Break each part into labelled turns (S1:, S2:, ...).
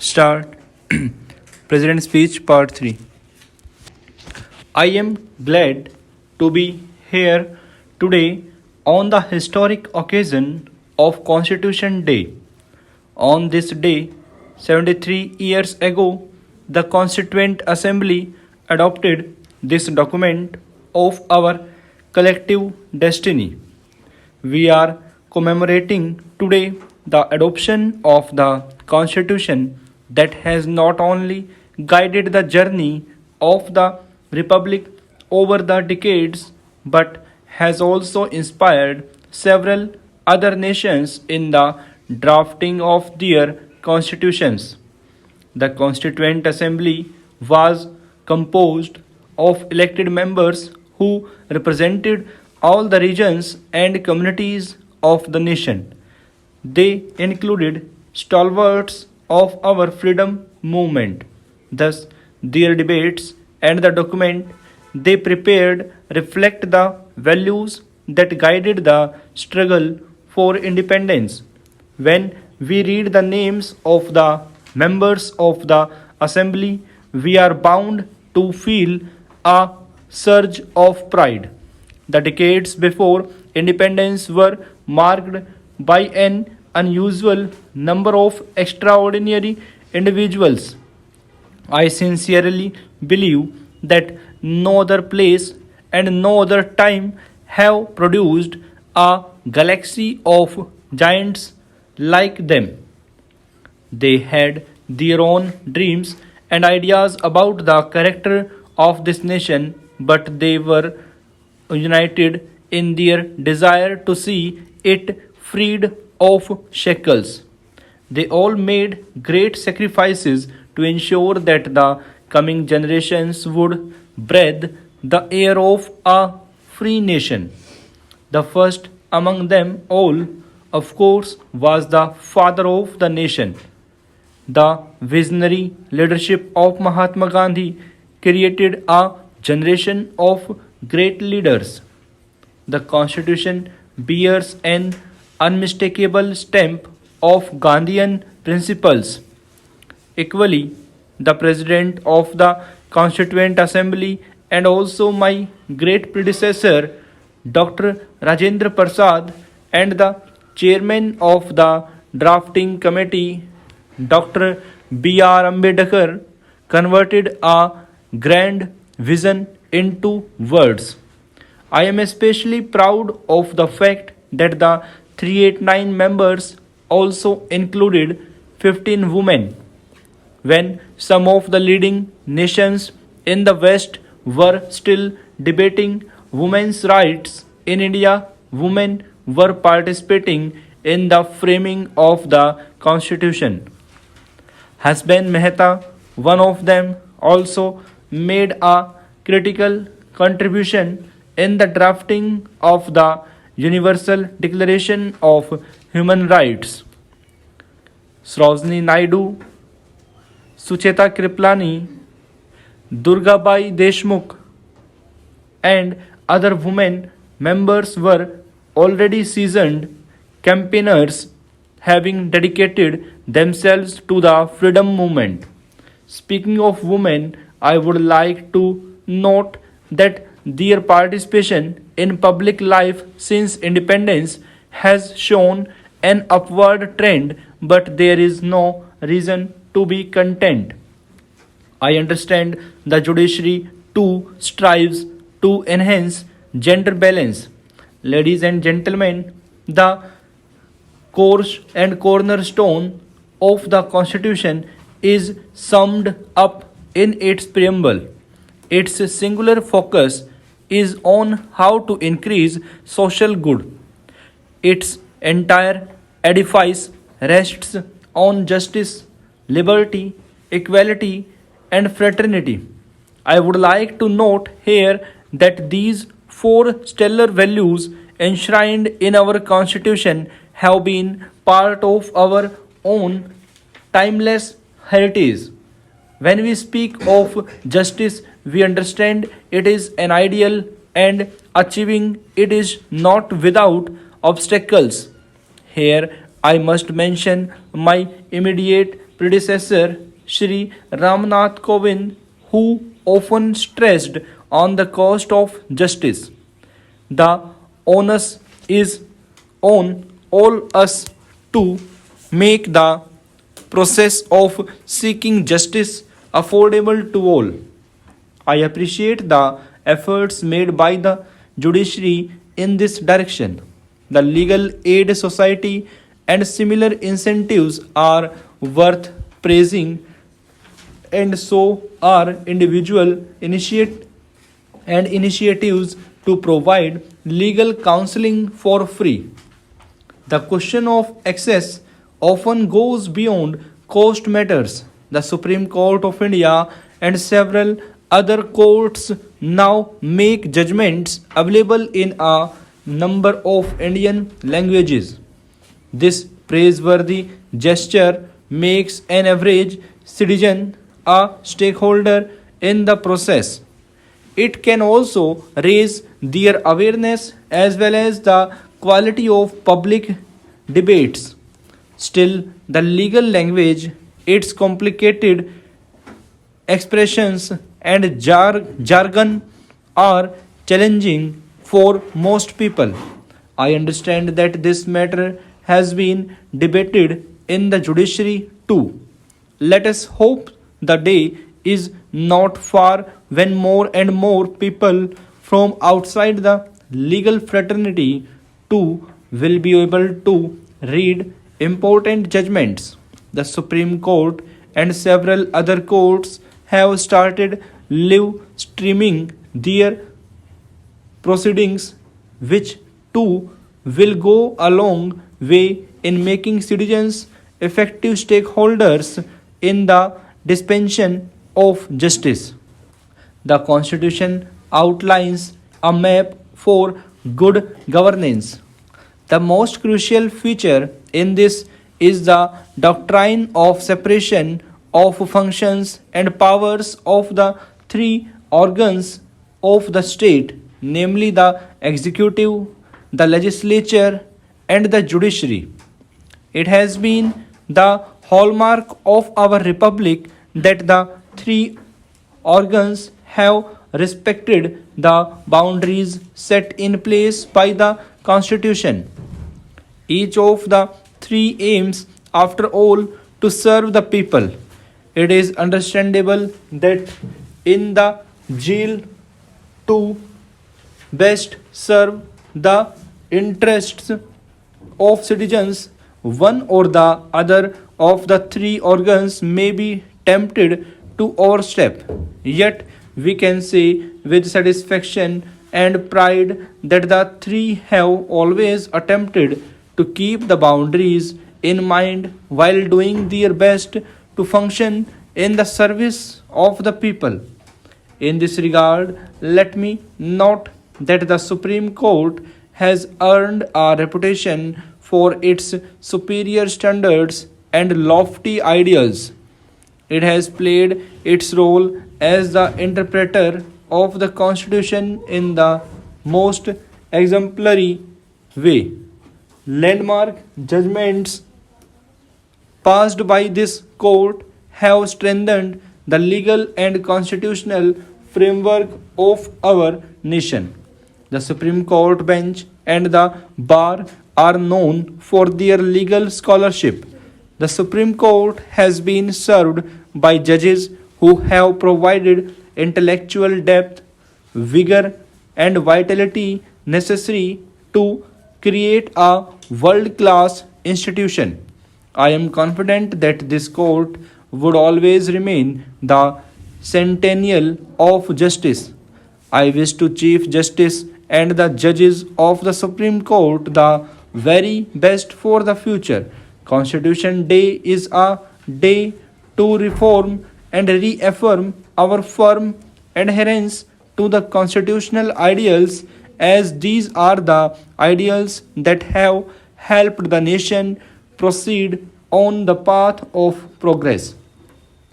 S1: Start. President Speech Part 3. I am glad to be here today on the historic occasion of Constitution Day. On this day, 73 years ago, the Constituent Assembly adopted this document of our collective destiny. We are commemorating today the adoption of the Constitution that has not only guided the journey of the Republic over the decades but has also inspired several other nations in the drafting of their constitutions. The Constituent Assembly was composed of elected members who represented all the regions and communities of the nation. They included stalwarts of our freedom movement. Thus, their debates and the document they prepared reflect the values that guided the struggle for independence. When we read the names of the members of the assembly, we are bound to feel a surge of pride. The decades before independence were marked by an unusual number of extraordinary individuals. I sincerely believe that no other place and no other time have produced a galaxy of giants like them. They had their own dreams and ideas about the character of this nation, but they were united in their desire to see it freed of shackles. They all made great sacrifices to ensure that the coming generations would breathe the air of a free nation. The first among them all, of course, was the father of the nation. The visionary leadership of Mahatma Gandhi created a generation of great leaders. The Constitution bears an unmistakable stamp of Gandhian principles. Equally, the President of the Constituent Assembly and also my great predecessor, Dr. Rajendra Prasad, and the Chairman of the Drafting Committee, Dr. B.R. Ambedkar, converted a grand vision into words. I am especially proud of the fact that the 389 members also included 15 women. When some of the leading nations in the West were still debating women's rights, in India, women were participating in the framing of the Constitution. Hasban Mehta, one of them, also made a critical contribution in the drafting of the Universal Declaration of Human Rights. Sarojini Naidu, Sucheta Kriplani, Durgabai Deshmukh, and other women members were already seasoned campaigners, having dedicated themselves to the freedom movement. Speaking of women, I would like to note that their participation in public life since independence has shown an upward trend, but there is no reason to be content. I understand the judiciary too strives to enhance gender balance. Ladies and gentlemen, the course and cornerstone of the Constitution is summed up in its preamble. Its singular focus is on how to increase social good. Its entire edifice rests on justice, liberty, equality, and fraternity. I would like to note here that these four stellar values enshrined in our Constitution have been part of our own timeless heritage. When we speak of justice, we understand it is an ideal and achieving it is not without obstacles. Here I must mention my immediate predecessor Shri Ramnath Kovind, who often stressed on the cost of justice. The onus is on all us to make the process of seeking justice affordable to all. I appreciate the efforts made by the judiciary in this direction. The Legal Aid Society and similar incentives are worth praising, and so are individual initiatives to provide legal counseling for free. The question of access often goes beyond cost matters. The Supreme Court of India and several other courts now make judgments available in a number of Indian languages. This praiseworthy gesture makes an average citizen a stakeholder in the process. It can also raise their awareness as well as the quality of public debates. Still, the legal language, its complicated expressions and jargon are challenging for most people. I understand that this matter has been debated in the judiciary too. Let us hope the day is not far when more and more people from outside the legal fraternity too will be able to read important judgments. The Supreme Court and several other courts have started live streaming their proceedings, which too will go a long way in making citizens effective stakeholders in the dispensation of justice. The Constitution outlines a map for good governance. The most crucial feature in this is the doctrine of separation of functions and powers of the three organs of the state, namely the executive, the legislature, and the judiciary. It has been the hallmark of our republic that the three organs have respected the boundaries set in place by the Constitution. Each of the three aims, after all, to serve the people. It is understandable that in the zeal to best serve the interests of citizens, one or the other of the three organs may be tempted to overstep. Yet we can say with satisfaction and pride that the three have always attempted to keep the boundaries in mind while doing their best to function in the service of the people. In this regard, let me note that the Supreme Court has earned a reputation for its superior standards and lofty ideals. It has played its role as the interpreter of the Constitution in the most exemplary way. Landmark judgments passed by this court have strengthened the legal and constitutional framework of our nation. The Supreme Court bench and the bar are known for their legal scholarship. The Supreme Court has been served by judges who have provided intellectual depth, vigor, and vitality necessary to create a world class institution. I am confident that this court would always remain the centennial of justice. I wish to Chief Justice and the judges of the Supreme Court the very best for the future. Constitution Day is a day to reform and reaffirm our firm adherence to the constitutional ideals, as these are the ideals that have helped the nation proceed on the path of progress.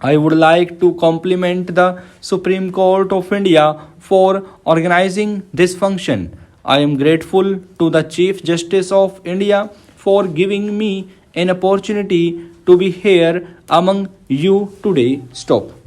S1: I would like to compliment the Supreme Court of India for organizing this function. I am grateful to the Chief Justice of India for giving me an opportunity to be here among you today. Stop.